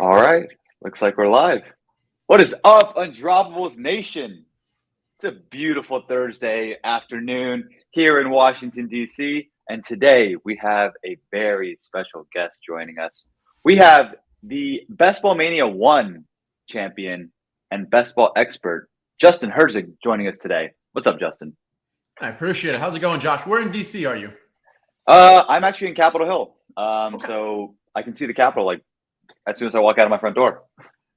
All right. Looks like we're live. What is up, Undroppables Nation? It's a beautiful Thursday afternoon here in Washington, D.C. And today we have a very special guest joining us. We have the Best Ball Mania 1 champion and best ball expert, Justin Herzig, joining us today. What's up, Justin? I appreciate it. How's it going, Josh? Where in D.C. are you? I'm actually in Capitol Hill. Okay. So I can see the Capitol like as soon as I walk out of my front door.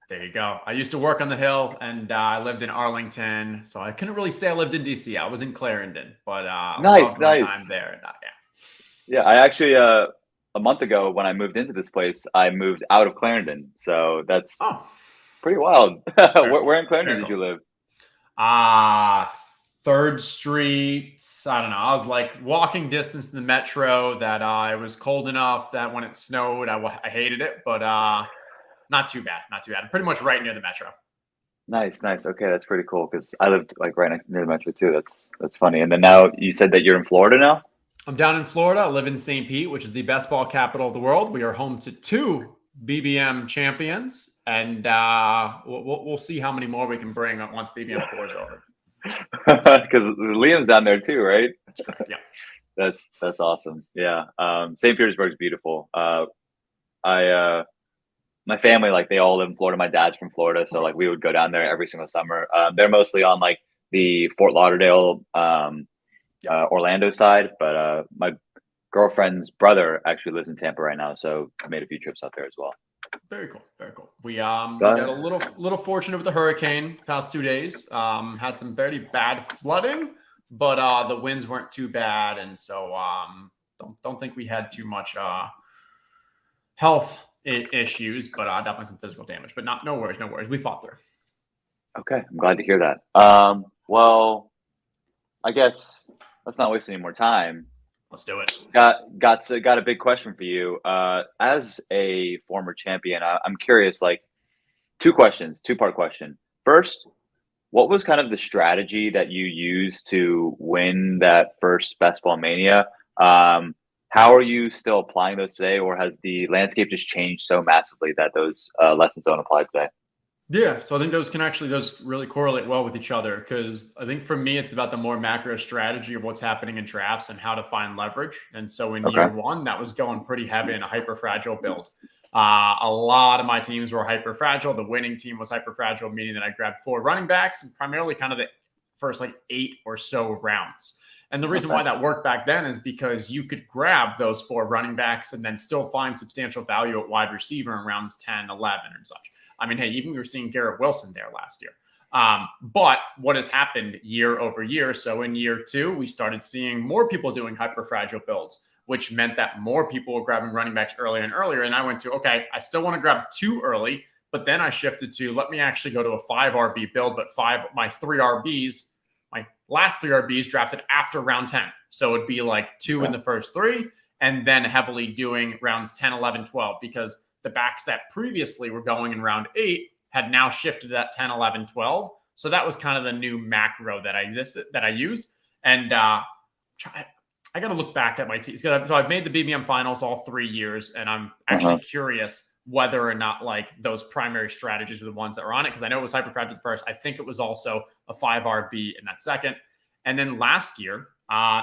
There you go. I used to work on the Hill, and I lived in Arlington, so I couldn't really say I lived in D.C. I was in Clarendon, but Nice. loved my time there. Yeah, I actually a month ago when I moved into this place, I moved out of Clarendon, so that's pretty wild. Where in Clarendon did you live? 3rd Street. I don't know. I was like walking distance to the metro. That it was cold enough that when it snowed, I hated it, but not too bad. Not too bad. Pretty much right near the metro. Nice. Okay, that's pretty cool because I lived like right next near the metro too. That's funny. And then now you said that you're in Florida now? I'm down in Florida. I live in St. Pete, which is the best ball capital of the world. We are home to 2 BBM champions, and we'll see how many more we can bring once BBM4 is over. Because Liam's down there too, right? Yeah. That's awesome. Yeah. St. Petersburg's beautiful. My family, like they all live in Florida. My dad's from Florida, so like we would go down there every single summer. They're mostly on like the Fort Lauderdale, Orlando side, but my girlfriend's brother actually lives in Tampa right now, so I made a few trips out there as well. Very cool. Very cool. We got a little fortunate with the hurricane past 2 days. Had some very bad flooding, but the winds weren't too bad, and so don't think we had too much health issues, but definitely some physical damage. But no worries. We fought through. Okay, I'm glad to hear that. Well, I guess let's not waste any more time. Let's do it. Got a big question for you. As a former champion, I'm curious. Like, 2 questions, 2-part question. First, what was kind of the strategy that you used to win that first Best Ball Mania? How are you still applying those today, or has the landscape just changed so massively that those lessons don't apply today? Yeah, so I think those really correlate well with each other, because I think for me, it's about the more macro strategy of what's happening in drafts and how to find leverage. And so in year 1, that was going pretty heavy in a hyper fragile build. A lot of my teams were hyper fragile. The winning team was hyper fragile, meaning that I grabbed 4 running backs and primarily kind of the first like 8 or so rounds. And the reason why that worked back then is because you could grab those 4 running backs and then still find substantial value at wide receiver in rounds 10, 11 and such. I mean, hey, even we were seeing Garrett Wilson there last year. But what has happened year over year? So in year 2, we started seeing more people doing hyperfragile builds, which meant that more people were grabbing running backs earlier and earlier. And I went to, okay, I still want to grab 2 early, but then I shifted to, let me actually go to a 5 RB build, but my 3 RBs, my last 3 RBs drafted after round 10. So it'd be like 2 in the first 3, and then heavily doing rounds 10, 11, 12, because the backs that previously were going in round 8 had now shifted to that 10, 11, 12. So that was kind of the new macro that I used. And I got to look back at my teams. So I've made the BBM finals all 3 years, and I'm actually curious whether or not like those primary strategies were the ones that were on it, because I know it was hyperfragile at first. I think it was also a 5 RB in that second. And then last year,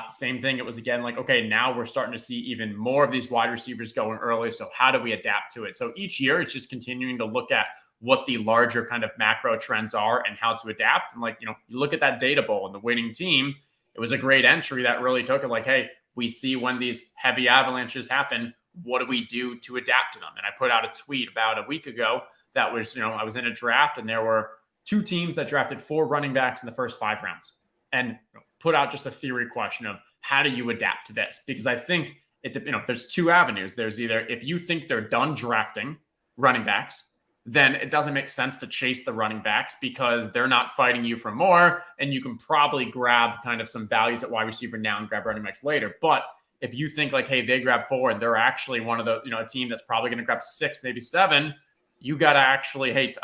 same thing. It was again like, okay, now we're starting to see even more of these wide receivers going early. So how do we adapt to it? So each year it's just continuing to look at what the larger kind of macro trends are and how to adapt. And like, you look at that data bowl and the winning team, it was a great entry that really took it like, hey, we see when these heavy avalanches happen, what do we do to adapt to them? And I put out a tweet about a week ago that was, I was in a draft and there were 2 teams that drafted 4 running backs in the first 5 rounds. And put out just a theory question of how do you adapt to this? Because I think there's 2 avenues. There's either if you think they're done drafting running backs, then it doesn't make sense to chase the running backs because they're not fighting you for more, and you can probably grab kind of some values at wide receiver now and grab running backs later. But if you think like, hey, they grab 4 and they're actually one of the, a team that's probably going to grab 6, maybe 7, you got to actually,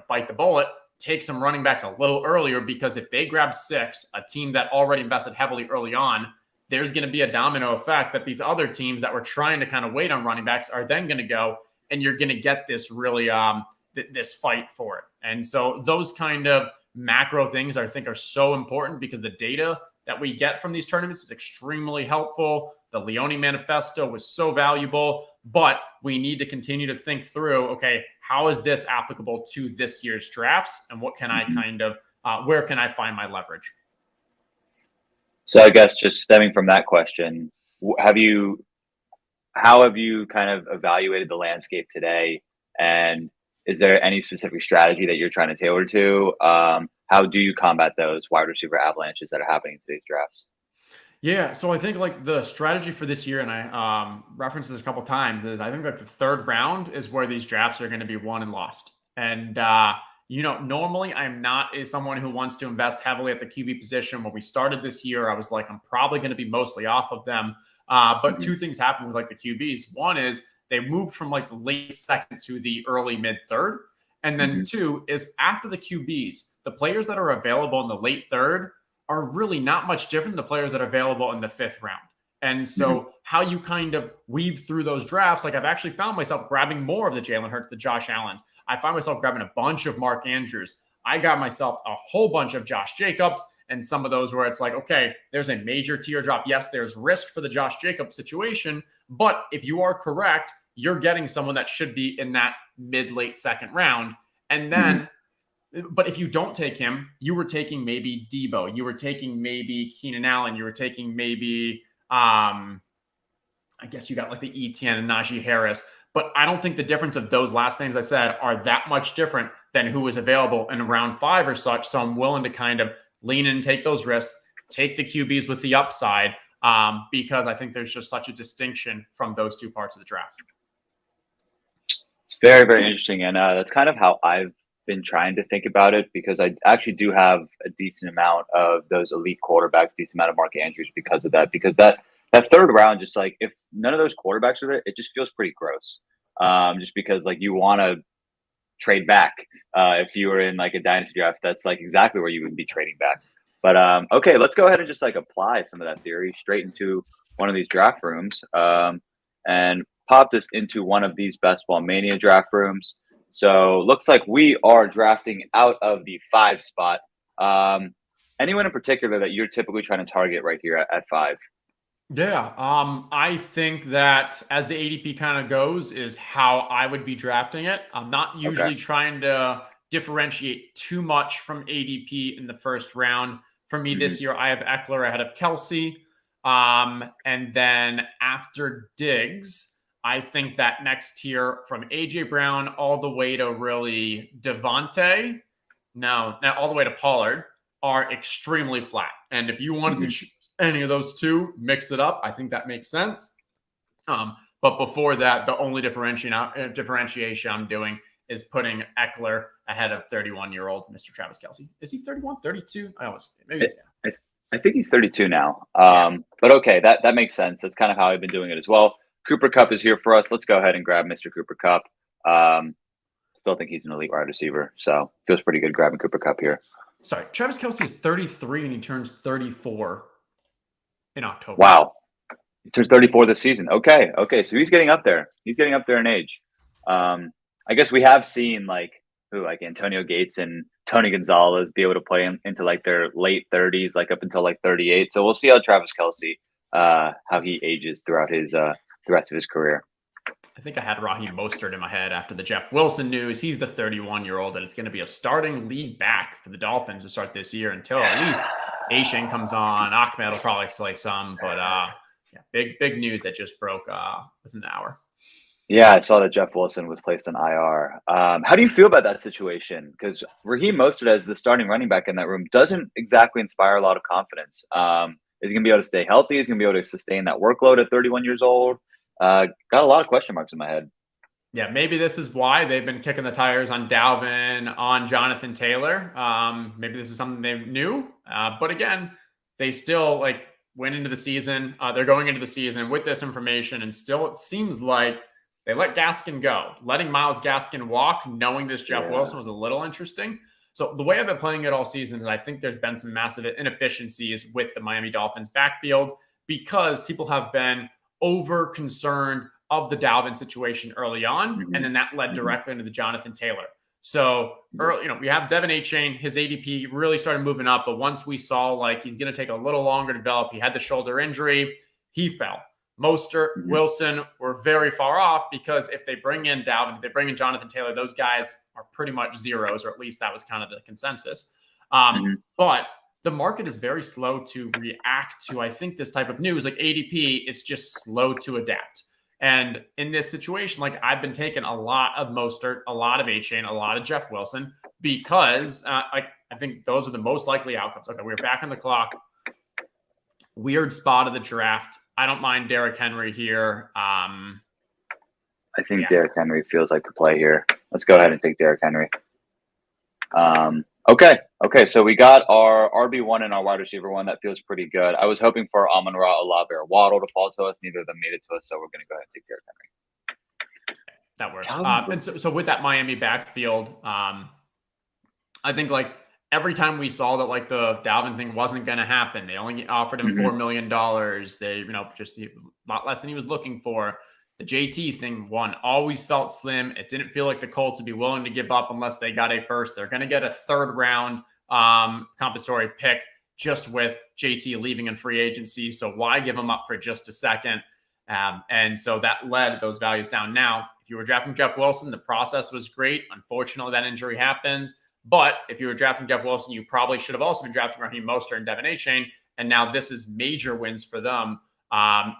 bite the bullet. Take some running backs a little earlier, because if they grab 6, a team that already invested heavily early on, there's going to be a domino effect that these other teams that were trying to kind of wait on running backs are then going to go and you're going to get this really this fight for it. And so those kind of macro things I think are so important because the data that we get from these tournaments is extremely helpful. The Leone Manifesto was so valuable, but we need to continue to think through, okay, how is this applicable to this year's drafts? And what can I kind of, where can I find my leverage? So I guess just stemming from that question, how have you kind of evaluated the landscape today? And is there any specific strategy that you're trying to tailor to? How do you combat those wide receiver avalanches that are happening in today's drafts? Yeah, so I think like the strategy for this year, and I referenced this a couple times, is I think like the third round is where these drafts are going to be won and lost. And normally I'm not someone who wants to invest heavily at the QB position. When we started this year, I was like, I'm probably going to be mostly off of them. But two things happened with like the QBs. One is they moved from like the late second to the early mid third. And then two is after the QBs, the players that are available in the late third are really not much different than the players that are available in the fifth round. And so how you kind of weave through those drafts, like I've actually found myself grabbing more of the Jalen Hurts, the Josh Allen. I find myself grabbing a bunch of Mark Andrews. I got myself a whole bunch of Josh Jacobs and some of those where it's like, okay, there's a major teardrop. Yes, there's risk for the Josh Jacobs situation, but if you are correct, you're getting someone that should be in that mid-late second round. And then, but if you don't take him, you were taking maybe Debo, you were taking maybe Keenan Allen, you were taking maybe, I guess you got like the ETN and Najee Harris. But I don't think the difference of those last names I said are that much different than who was available in round 5 or such. So I'm willing to kind of lean in and take those risks, take the QBs with the upside, because I think there's just such a distinction from those two parts of the draft. It's very, very interesting. And that's kind of how I've been trying to think about it, because I actually do have a decent amount of those elite quarterbacks, decent amount of Mark Andrews because of that, because that third round, just like if none of those quarterbacks are there, it just feels pretty gross. Just because like you want to trade back. If you were in like a dynasty draft, that's like exactly where you would be trading back. But okay, let's go ahead and just like apply some of that theory straight into one of these draft rooms and pop this into one of these Best Ball Mania draft rooms. So looks like we are drafting out of the 5 spot. Anyone in particular that you're typically trying to target right here at 5? Yeah, I think that as the ADP kind of goes is how I would be drafting it. I'm not usually trying to differentiate too much from ADP in the first round. For me this year, I have Eckler ahead of Kelsey. And then after Diggs, I think that next tier from A.J. Brown all the way to really Devontae, all the way to Pollard are extremely flat. And if you wanted to choose any of those two, mix it up, I think that makes sense. But before that, the only differentiation I'm doing is putting Eckler ahead of 31-year-old Mr. Travis Kelce. Is he 31, 32? I think he's 32 now. But okay, that makes sense. That's kind of how I've been doing it as well. Cooper Kupp is here for us. Let's go ahead and grab Mr. Cooper Kupp. Still think he's an elite wide receiver, so feels pretty good grabbing Cooper Kupp here. Sorry, Travis Kelce is 33 and he turns 34 in October. Wow. He turns 34 this season. Okay. So he's getting up there. He's getting up there in age. I guess we have seen like Antonio Gates and Tony Gonzalez be able to play into like their late 30s, like up until like 38. So we'll see how Travis Kelce, how he ages throughout his the rest of his career. I think I had Raheem Mostert in my head after the Jeff Wilson news. He's the 31-year-old that is going to be a starting lead back for the Dolphins to start this year until at least Ashen comes on. Ahmed will probably slay some, but big news that just broke within an hour. Yeah, I saw that Jeff Wilson was placed on IR. How do you feel about that situation? Because Raheem Mostert as the starting running back in that room doesn't exactly inspire a lot of confidence. Is he going to be able to stay healthy? Is he going to be able to sustain that workload at 31 years old? Got a lot of question marks in my head. Yeah, maybe this is why they've been kicking the tires on Dalvin, on Jonathan Taylor. Maybe this is something they knew. But again, they still went into the season. They're going into the season with this information, and still it seems like they let Gaskin go. Letting Myles Gaskin walk, knowing this Jeff Wilson was a little interesting. So the way I've been playing it all season is I think there's been some massive inefficiencies with the Miami Dolphins backfield because people have been over concerned of the Dalvin situation early on, and then that led directly into the Jonathan Taylor. So early, we have Devin A-Chain, his ADP really started moving up, but once we saw like he's going to take a little longer to develop, he had the shoulder injury, he fell. Mostert, Wilson were very far off because if they bring in Dalvin, if they bring in Jonathan Taylor, those guys are pretty much zeros, or at least that was kind of the consensus. But the market is very slow to react to, I think, this type of news. Like ADP, it's just slow to adapt. And in this situation, like I've been taking a lot of Mostert, a lot of A-Chain, a lot of Jeff Wilson, because I think those are the most likely outcomes. Okay, we're back on the clock. Weird spot of the draft. I don't mind Derrick Henry here. I think Derrick Henry feels like the play here. Let's go ahead and take Derrick Henry. Okay. So we got our RB1 and our wide receiver one. That feels pretty good. I was hoping for Amon-Ra, Olave, or Waddle to fall to us. Neither of them made it to us, so we're going to go ahead and take Derrick Henry. That works. And so with that Miami backfield, I think like every time we saw that like the Dalvin thing wasn't going to happen, they only offered him $4 million. They, just a lot less than he was looking for. The JT thing, always felt slim. It didn't feel like the Colts would be willing to give up unless they got a first. They're going to get a third round compensatory pick just with JT leaving in free agency. So why give him up for just a second? And so that led those values down. Now, if you were drafting Jeff Wilson, the process was great. Unfortunately, that injury happens. But if you were drafting Jeff Wilson, you probably should have also been drafting Raheem Mostert and Devin A-Chain. And now this is major wins for them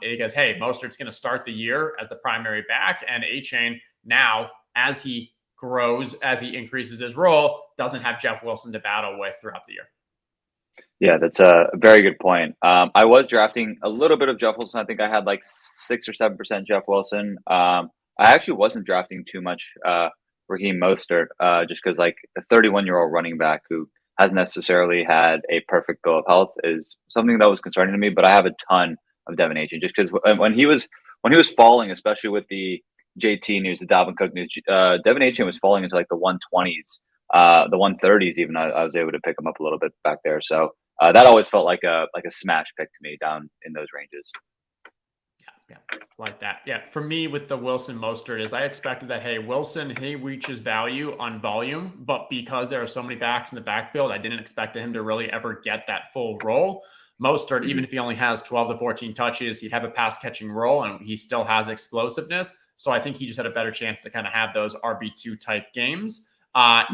because, hey, Mostert's going to start the year as the primary back. And A-Chain now, as he grows, as he increases his role, doesn't have Jeff Wilson to battle with throughout the year. Yeah, that's a very good point. I was drafting a little bit of Jeff Wilson. I think I had like 6 or 7% Jeff Wilson. I actually wasn't drafting too much Raheem Mostert, just because like a 31-year-old running back who hasn't necessarily had a perfect bill of health is something that was concerning to me. But I have a ton of Devin A-Chain just because when he was falling, especially with the JT news, the Dalvin Cook news, Devin A-Chain was falling into like the 120s, the 130s even. I was able to pick him up a little bit back there. So that always felt like a smash pick to me down in those ranges. Yeah, like that. Yeah, for me with the Wilson Mostert is I expected that, hey, Wilson, he reaches value on volume, but because there are so many backs in the backfield, I didn't expect him to really ever get that full role. Mostert, even if he only has 12 to 14 touches, he'd have a pass-catching role, and he still has explosiveness. So I think he just had a better chance to kind of have those RB2 type games,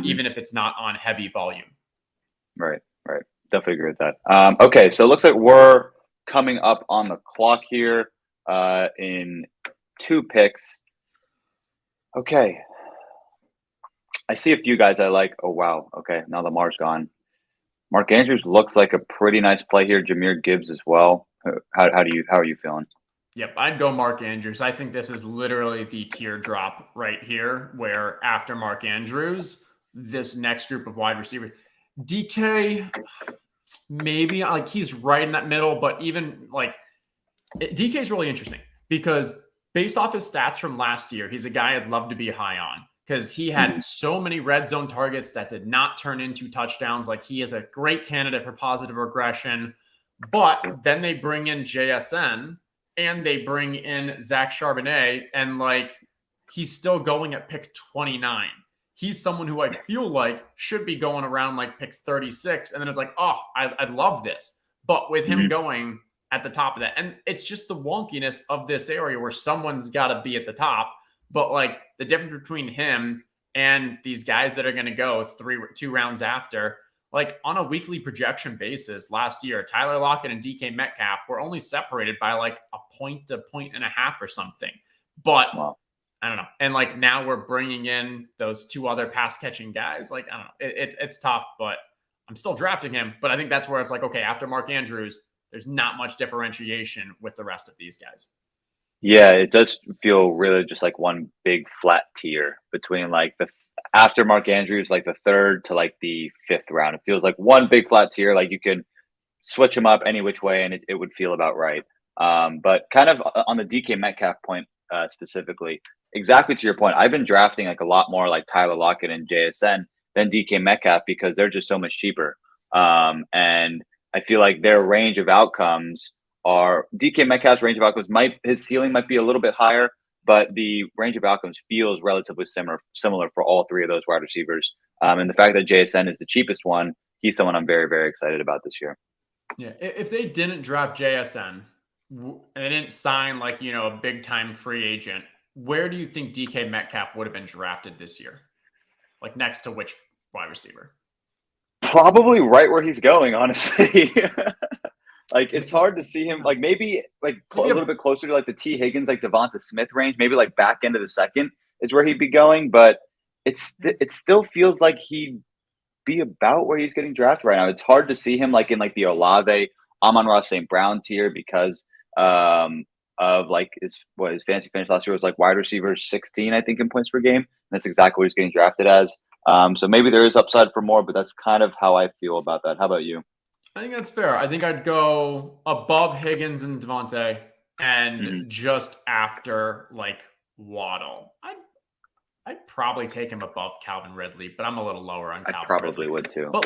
even if it's not on heavy volume. Right. Definitely agree with that. Okay, so it looks like we're coming up on the clock here. In 2 picks. Okay. I see a few guys I like. Oh, wow. Okay, now Lamar's gone. Mark Andrews looks like a pretty nice play here. Jahmyr Gibbs as well. How are you feeling? Yep, I'd go Mark Andrews. I think this is literally the teardrop right here, where after Mark Andrews, this next group of wide receivers, DK, maybe like he's right in that middle, but even like DK is really interesting because based off his stats from last year, he's a guy I'd love to be high on because he had so many red zone targets that did not turn into touchdowns. Like he is a great candidate for positive regression, but then they bring in JSN and they bring in Zach Charbonnet and like he's still going at pick 29. He's someone who I feel like should be going around like pick 36. And then it's like, oh, I love this. But with him going at the top of that. And it's just the wonkiness of this area where someone's got to be at the top. But like the difference between him and these guys that are going to go 2 rounds after, like on a weekly projection basis last year, Tyler Lockett and DK Metcalf were only separated by like a point to point and a half or something. But I don't know. And like now we're bringing in those 2 other pass catching guys. Like, I don't know. It's tough, but I'm still drafting him. But I think that's where it's like, okay, after Mark Andrews, there's not much differentiation with the rest of these guys. Yeah, it does feel really just like one big flat tier between like the after Mark Andrews, like the 3rd to like the 5th round. It feels like one big flat tier. Like you can switch them up any which way and it would feel about right. But kind of on the DK Metcalf point specifically, exactly to your point, I've been drafting like a lot more like Tyler Lockett and JSN than DK Metcalf because they're just so much cheaper. And I feel like their range of outcomes are DK Metcalf's range of outcomes his ceiling might be a little bit higher, but the range of outcomes feels relatively similar for all three of those wide receivers. And the fact that JSN is the cheapest one, he's someone I'm very, very excited about this year. Yeah, if they didn't draft JSN and they didn't sign like, a big time free agent, where do you think DK Metcalf would have been drafted this year? Like next to which wide receiver? Probably right where he's going, honestly. Like it's hard to see him maybe a little bit closer to like the T Higgins, like Devonta Smith range, maybe like back end of the second is where he'd be going, but it still feels like he'd be about where he's getting drafted right now. It's hard to see him like in like the Olave, Amon-Ra St. Brown tier because of like his fantasy finish last year was like wide receiver 16, I think, in points per game. And that's exactly what he's getting drafted as. So maybe there is upside for more, but that's kind of how I feel about that. How about you? I think that's fair. I think I'd go above Higgins and Devontae and just after like Waddle. I'd probably take him above Calvin Ridley, but I'm a little lower on Calvin Ridley. Would too. But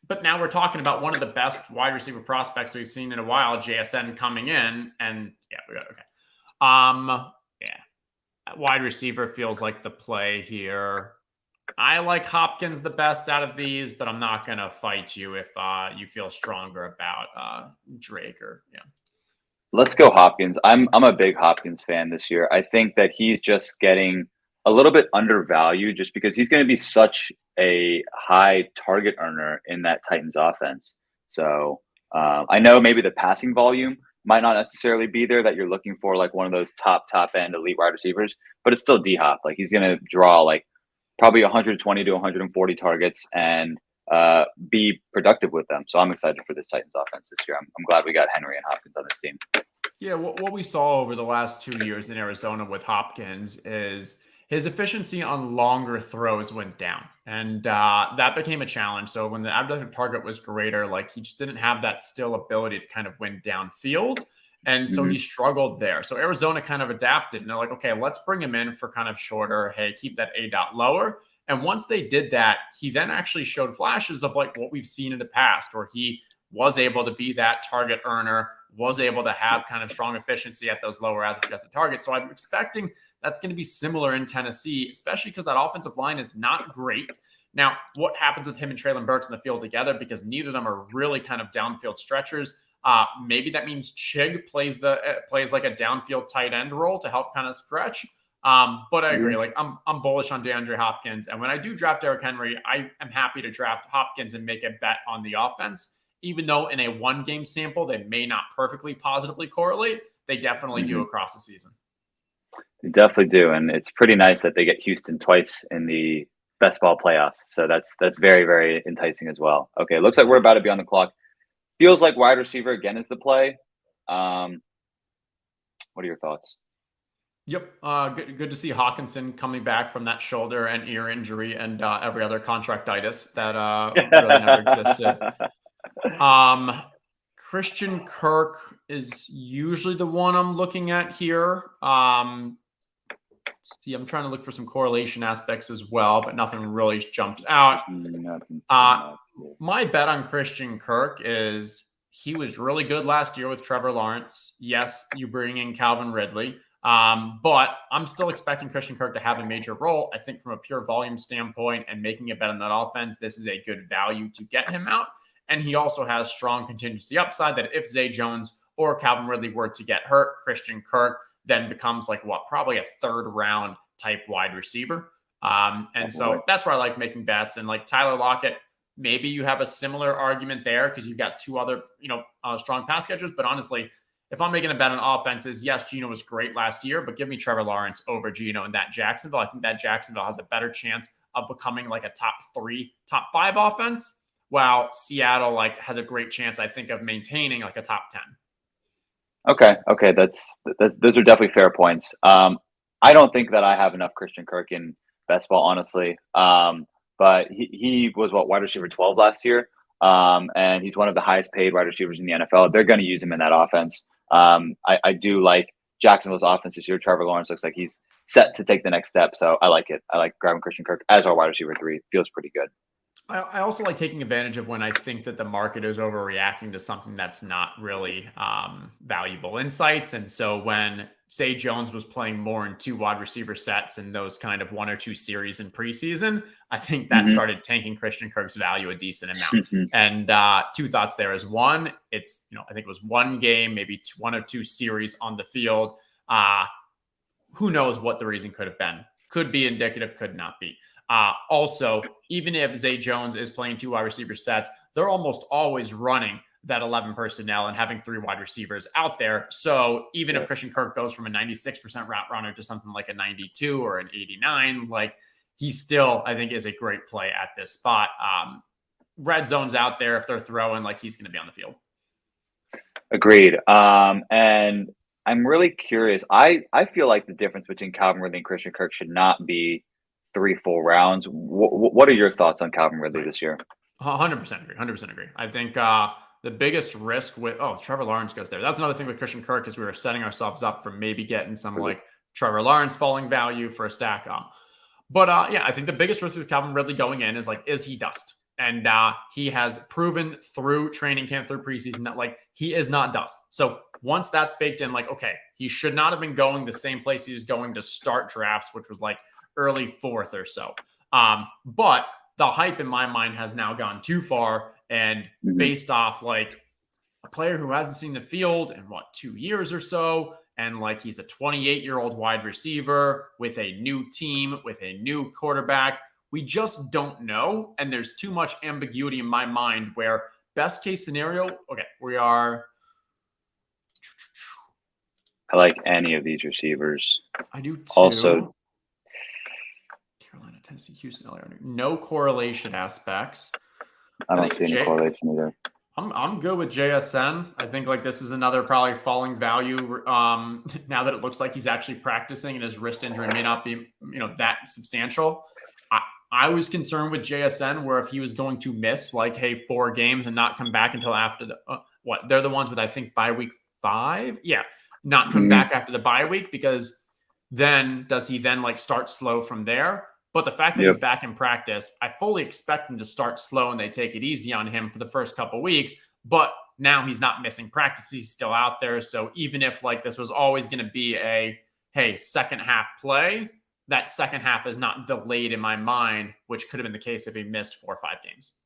but now we're talking about one of the best wide receiver prospects we've seen in a while, JSN coming in, and wide receiver feels like the play here. I like Hopkins the best out of these, but I'm not going to fight you if you feel stronger about Drake or. Let's go Hopkins. I'm a big Hopkins fan this year. I think that he's just getting a little bit undervalued just because he's going to be such a high target earner in that Titans offense. So I know maybe the passing volume might not necessarily be there that you're looking for, like one of those top end elite wide receivers, but it's still D-Hop. Like he's going to draw like probably 120 to 140 targets and be productive with them. So I'm excited for this Titans offense this year. I'm glad we got Henry and Hopkins on this team. Yeah, what we saw over the last 2 years in Arizona with Hopkins is his efficiency on longer throws went down, and that became a challenge. So when the average target was greater, like he just didn't have that still ability to kind of win downfield. And so he struggled there. So Arizona kind of adapted and they're like, okay, let's bring him in for kind of shorter. Hey, keep that A dot lower. And once they did that, he then actually showed flashes of like what we've seen in the past, where he was able to be that target earner, was able to have kind of strong efficiency at those lower adjusted targets. So I'm expecting that's going to be similar in Tennessee, especially because that offensive line is not great. Now, what happens with him and Treylon Burks in the field together, because neither of them are really kind of downfield stretchers. Maybe that means Chig plays like a downfield tight end role to help kind of stretch. But I agree. Like I'm bullish on DeAndre Hopkins. And when I do draft Derrick Henry, I am happy to draft Hopkins and make a bet on the offense, even though in a 1-game sample, they may not perfectly positively correlate. They definitely do across the season. They definitely do. And it's pretty nice that they get Houston twice in the best ball playoffs. So that's very, very enticing as well. Okay. Looks like we're about to be on the clock. Feels like wide receiver again is the play. What are your thoughts? Yep. Good to see Hawkinson coming back from that shoulder and ear injury and every other contractitis that really never existed. Christian Kirk is usually the one I'm looking at here. I'm trying to look for some correlation aspects as well, but nothing really jumps out. My bet on Christian Kirk is he was really good last year with Trevor Lawrence. Yes, you bring in Calvin Ridley. But I'm still expecting Christian Kirk to have a major role. I think from a pure volume standpoint and making a bet on that offense, this is a good value to get him out. And he also has strong contingency upside that if Zay Jones or Calvin Ridley were to get hurt, Christian Kirk then becomes like probably a 3rd round type wide receiver. So that's where I like making bets. And like Tyler Lockett, maybe you have a similar argument there because you've got 2 other, strong pass catchers. But honestly, if I'm making a bet on offenses, yes, Geno was great last year, but give me Trevor Lawrence over Geno and that Jacksonville. I think that Jacksonville has a better chance of becoming like a top 3, top 5 offense, while Seattle has a great chance, I think, of maintaining like a top 10. Okay, those are definitely fair points. I don't think that I have enough Christian Kirk in best ball, honestly. But he was wide receiver 12 last year, and he's one of the highest paid wide receivers in the NFL. They're going to use him in that offense. I do like Jacksonville's offense this year. Trevor Lawrence looks like he's set to take the next step, so I like it. I like grabbing Christian Kirk as our wide receiver 3. Feels pretty good. I also like taking advantage of when I think that the market is overreacting to something that's not really valuable insights. And so when Zay Jones was playing more in 2 wide receiver sets in those kind of 1 or 2 series in preseason, I think that Mm-hmm. started tanking Christian Kirk's value a decent amount. And 2 thoughts there is one, it's, I think it was 1 game, maybe 1 or 2 series on the field. Who knows what the reason could have been? Could be indicative, could not be. Also, even if Zay Jones is playing 2 wide receiver sets, they're almost always running that 11 personnel and having 3 wide receivers out there. So even if Christian Kirk goes from a 96% route runner to something like a 92 or an 89, like he still, I think, is a great play at this spot. Red zone's out there. If they're throwing, like he's going to be on the field. Agreed. And I'm really curious. I feel like the difference between Calvin Ridley and Christian Kirk should not be 3 full rounds. What are your thoughts on Calvin Ridley this year? 100% agree. 100% agree. I think the biggest risk with Trevor Lawrence goes there. That's another thing with Christian Kirk is we were setting ourselves up for maybe getting some like Trevor Lawrence falling value for a stack. But I think the biggest risk with Calvin Ridley going in is like, is he dust? And he has proven through training camp, through preseason that like he is not dust. So once that's baked in, like, okay, he should not have been going the same place he was going to start drafts, which was like early 4th or so. But the hype in my mind has now gone too far. And based off like a player who hasn't seen the field in 2 years or so, and like he's a 28-year-old wide receiver with a new team, with a new quarterback, we just don't know. And there's too much ambiguity in my mind where best case scenario, okay, we are. I like any of these receivers. I do too. Also, Carolina, Tennessee, Houston, LA. No correlation aspects. I don't see any correlation either. I'm good with JSN. I think like this is another probably falling value. Now that it looks like he's actually practicing and his wrist injury may not be that substantial. I was concerned with JSN where if he was going to miss 4 games and not come back until after the they're the ones with I think bye week 5. Yeah, not come back after the bye week, because then does he then start slow from there? But the fact that he's back in practice, I fully expect him to start slow and they take it easy on him for the first couple weeks. But now he's not missing practice. He's still out there. So even if this was always going to be a, second half play, that second half is not delayed in my mind, which could have been the case if he missed 4 or 5 games.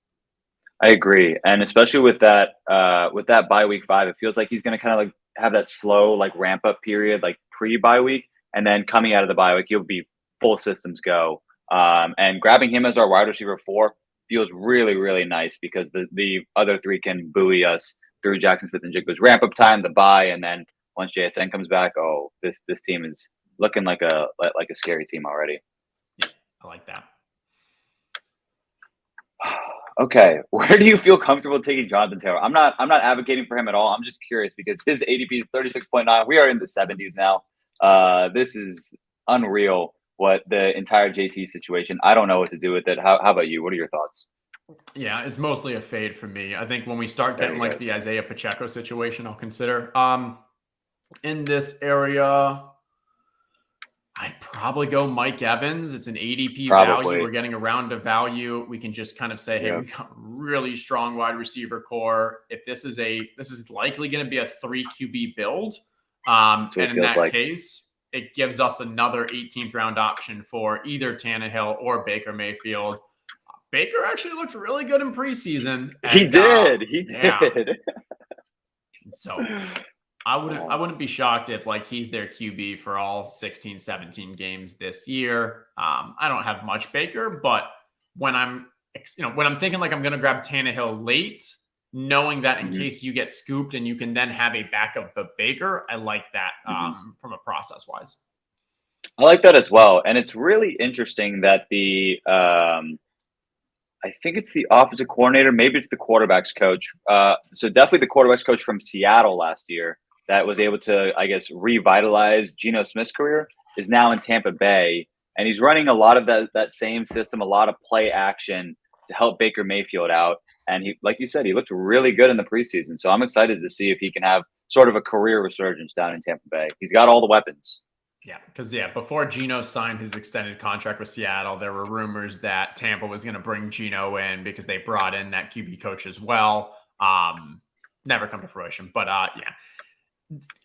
I agree. And especially with that bye week 5, it feels like he's going to kind of have that slow ramp up period, pre-bye week. And then coming out of the bye week, he'll be full systems go. And grabbing him as our wide receiver 4 feels really, really nice because the other 3 can buoy us through Jackson Smith-Njigba's ramp up time, the bye, and then once JSN comes back, this team is looking like a scary team already. Yeah, I like that. Okay, where do you feel comfortable taking Jonathan Taylor? I'm not advocating for him at all. I'm just curious because his ADP is 36.9. We are in the 70s now. This is unreal. What the entire JT situation. I don't know what to do with it. How about you? What are your thoughts? Yeah, it's mostly a fade for me. I think when we start getting the Isaiah Pacheco situation, I'll consider. In this area, I'd probably go Mike Evans. It's an ADP value. We're getting a round of value. We can just kind of say, hey, we got really strong wide receiver core. If this is likely going to be a 3 QB build. And in that case, it gives us another 18th round option for either Tannehill or Baker Mayfield. Baker actually looked really good in preseason. And, he did. Yeah. So I wouldn't be shocked if he's their QB for all 16, 17 games this year. I don't have much Baker, but when I'm thinking I'm going to grab Tannehill late, knowing that in case you get scooped and you can then have a backup of Baker, I like that from a process wise. I like that as well. And it's really interesting that I think it's the offensive coordinator, maybe it's the quarterback's coach. So definitely the quarterback's coach from Seattle last year that was able to, I guess, revitalize Geno Smith's career is now in Tampa Bay. And he's running a lot of that same system, a lot of play action to help Baker Mayfield out. And he, like you said, he looked really good in the preseason. So I'm excited to see if he can have sort of a career resurgence down in Tampa Bay. He's got all the weapons. Yeah, because before Geno signed his extended contract with Seattle, there were rumors that Tampa was going to bring Geno in because they brought in that QB coach as well. Never come to fruition, but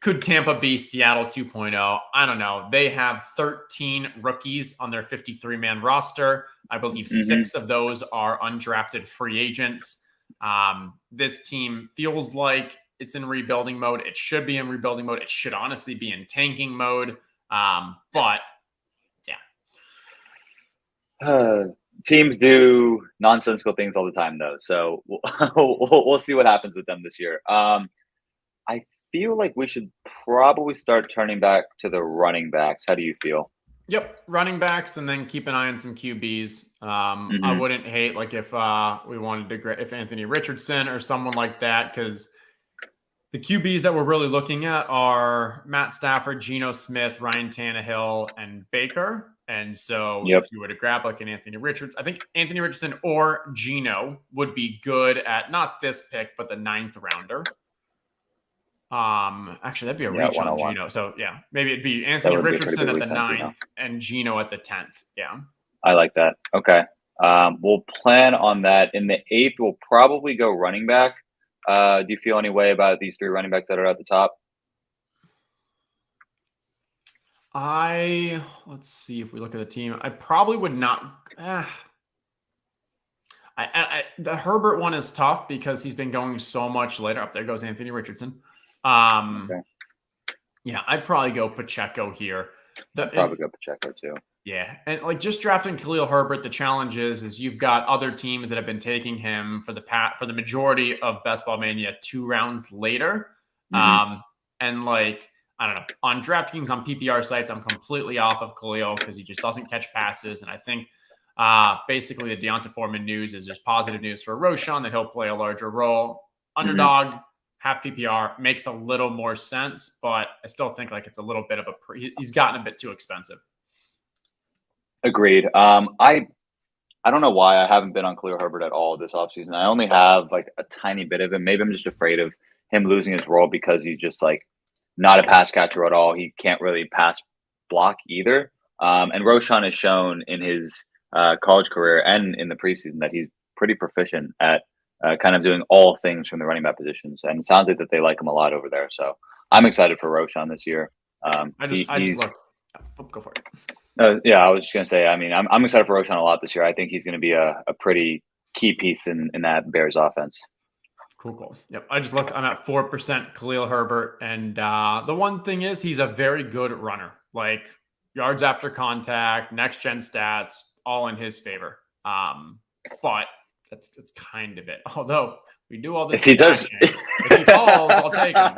could Tampa be Seattle 2.0? I don't know. They have 13 rookies on their 53-man roster. I believe 6 of those are undrafted free agents. This team feels like it's in rebuilding mode. It should be in rebuilding mode. It should honestly be in tanking mode. But teams do nonsensical things all the time, though. So we'll see what happens with them this year. I feel like we should probably start turning back to the running backs. How do you feel? Yep, running backs, and then keep an eye on some QBs. I wouldn't hate like if we wanted to if Anthony Richardson or someone like that, because the QBs that we're really looking at are Matt Stafford, Geno Smith, Ryan Tannehill, and Baker. And so if you were to grab like an Anthony Richardson, I think Anthony Richardson or Geno would be good at not this pick, but the 9th rounder. Actually, that'd be a reach on Geno. So maybe it'd be Anthony Richardson at the 9th and Geno at the 10th. Yeah, I like that. Okay, we'll plan on that. In the 8th, we'll probably go running back. Do you feel any way about these 3 running backs that are at the top? Let's see if we look at the team. I probably would not. The Herbert one is tough because he's been going so much later. Up there goes Anthony Richardson. Okay. Yeah, I'd probably go Pacheco here. I'd probably go Pacheco too. Yeah, and like just drafting Khalil Herbert, the challenge is you've got other teams that have been taking him for the majority of Best Ball Mania 2 rounds later. And like I don't know, on DraftKings, on PPR sites, I'm completely off of Khalil because he just doesn't catch passes, and I think basically the Deonta Foreman news is there's positive news for Roshan that he'll play a larger role. Underdog. Half PPR makes a little more sense, but I still think like it's a little bit of he's gotten a bit too expensive. Agreed. I don't know why I haven't been on Khalil Herbert at all this offseason. I only have like a tiny bit of him. Maybe I'm just afraid of him losing his role because he's just like not a pass catcher at all. He can't really pass block either. And Roshan has shown in his college career and in the preseason that he's pretty proficient at kind of doing all things from the running back positions. And it sounds like that they like him a lot over there. So I'm excited for Roshan this year. I just look. Go for it. I was just going to say, I mean, I'm excited for Roshan a lot this year. I think he's going to be a pretty key piece in that Bears offense. Cool. Yep. I just looked. I'm at 4% Khalil Herbert. And the one thing is he's a very good runner. Like yards after contact, next gen stats, all in his favor. But that's kind of it. Although we do all this. If he does, if he falls, I'll take him.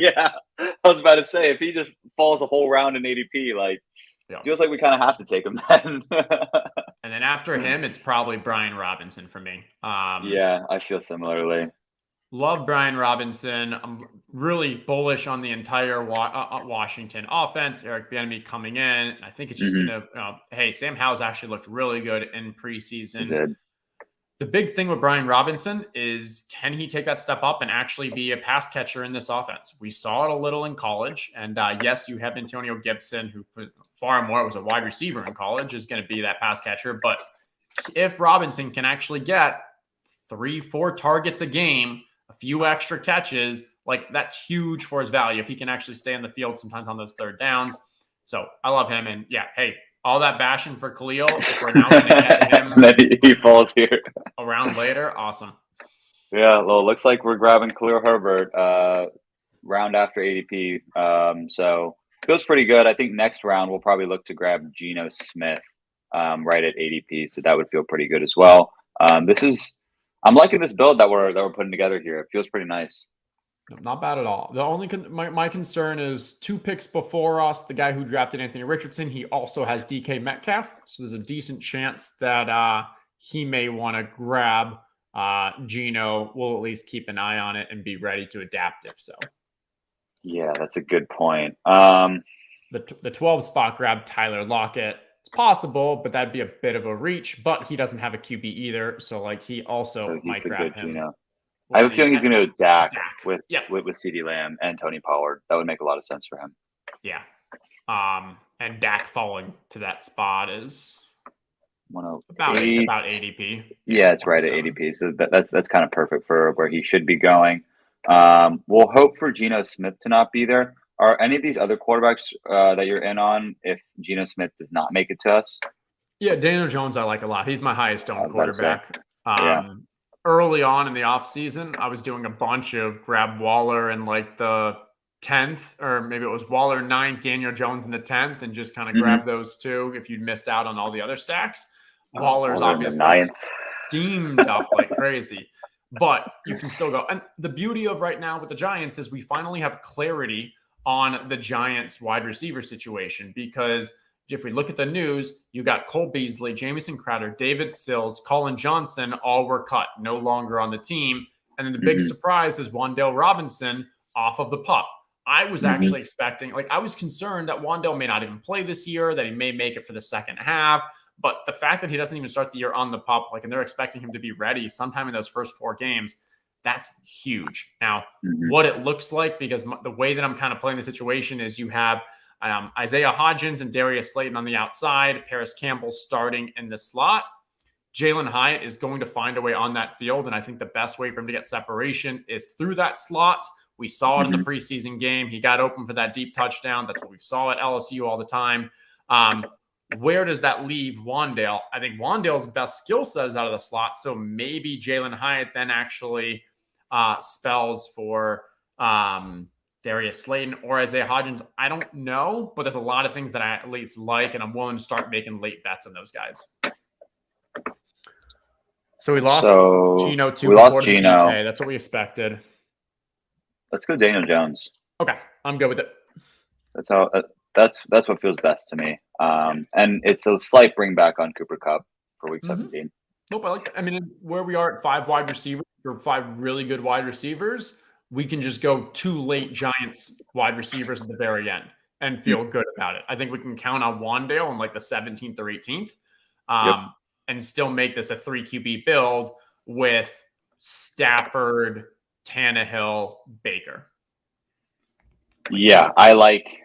Yeah, I was about to say if he just falls a whole round in ADP, like feels like we kind of have to take him then. And then after him, it's probably Brian Robinson for me. Yeah, I feel similarly. Love Brian Robinson. I'm really bullish on the entire Washington offense. Eric Bieniemy coming in. I think it's just going to. Hey, Sam Howell's actually looked really good in preseason. He did. The big thing with Brian Robinson is can he take that step up and actually be a pass catcher in this offense? We saw it a little in college. And yes, you have Antonio Gibson, who far more was a wide receiver in college, is going to be that pass catcher. But if Robinson can actually get 3-4 targets a game, a few extra catches, like that's huge for his value. If he can actually stay in the field sometimes on those third downs. So I love him. And hey, all that bashing for Khalil, if we're now going to get him and then he falls here around later, awesome. Yeah, well, it looks like we're grabbing Khalil Herbert round after ADP. So feels pretty good. I think next round we'll probably look to grab Geno Smith right at ADP. So that would feel pretty good as well. I'm liking this build that we're putting together here. It feels pretty nice. Not bad at all. The only my concern is 2 picks before us, the guy who drafted Anthony Richardson, he also has DK Metcalf. So there's a decent chance that he may want to grab Geno. We'll at least keep an eye on it and be ready to adapt if so. Yeah, that's a good point. The 12 spot grab Tyler Lockett. It's possible, but that'd be a bit of a reach. But he doesn't have a QB either, so like he also might grab him. I have a feeling he's going to go Dak with CeeDee Lamb and Tony Pollard. That would make a lot of sense for him. Yeah. And Dak falling to that spot is 108. about ADP. Yeah, it's right at ADP. So that's kind of perfect for where he should be going. We'll hope for Geno Smith to not be there. Are any of these other quarterbacks that you're in on if Geno Smith does not make it to us? Yeah, Daniel Jones I like a lot. He's my highest owned quarterback. Yeah. Early on in the offseason, I was doing a bunch of grab Waller in like the 10th, or maybe it was Waller 9th, Daniel Jones in the 10th, and just kind of grab those two if you'd missed out on all the other stacks. Waller's obviously steamed up like crazy, but you can still go. And the beauty of right now with the Giants is we finally have clarity on the Giants wide receiver situation, because if we look at the news, you got Cole Beasley, Jamison Crowder, David Sills, Colin Johnson, all were cut, no longer on the team. And then the big surprise is Wan'Dale Robinson off of the PUP. I was actually expecting, I was concerned that Wan'Dale may not even play this year, that he may make it for the second half. But the fact that he doesn't even start the year on the PUP, and they're expecting him to be ready sometime in those first 4 games, that's huge. Now, what it looks like, because the way that I'm kind of playing the situation is you have Isaiah Hodgins and Darius Slayton on the outside, Paris Campbell starting in the slot. Jalen Hyatt is going to find a way on that field, and I think the best way for him to get separation is through that slot. We saw it in the preseason game. He got open for that deep touchdown. That's what we saw at LSU all the time. Where does that leave Wan'Dale? I think Wan'Dale's best skill set is out of the slot, so maybe Jalen Hyatt then actually spells for Darius Slayton or Isaiah Hodgins. I don't know, but there's a lot of things that I at least like, and I'm willing to start making late bets on those guys. So we lost Geno too. We lost Geno. TK. That's what we expected. Let's go Daniel Jones. Okay, I'm good with it. That's what feels best to me. And it's a slight bring back on Cooper Kupp for week 17. Nope, I like that. I mean, where we are at 5 wide receivers, or 5 really good wide receivers, we can just go 2 late Giants wide receivers at the very end and feel good about it. I think we can count on Wan'Dale on the 17th or 18th and still make this a 3 QB build with Stafford, Tannehill, Baker. Yeah, I like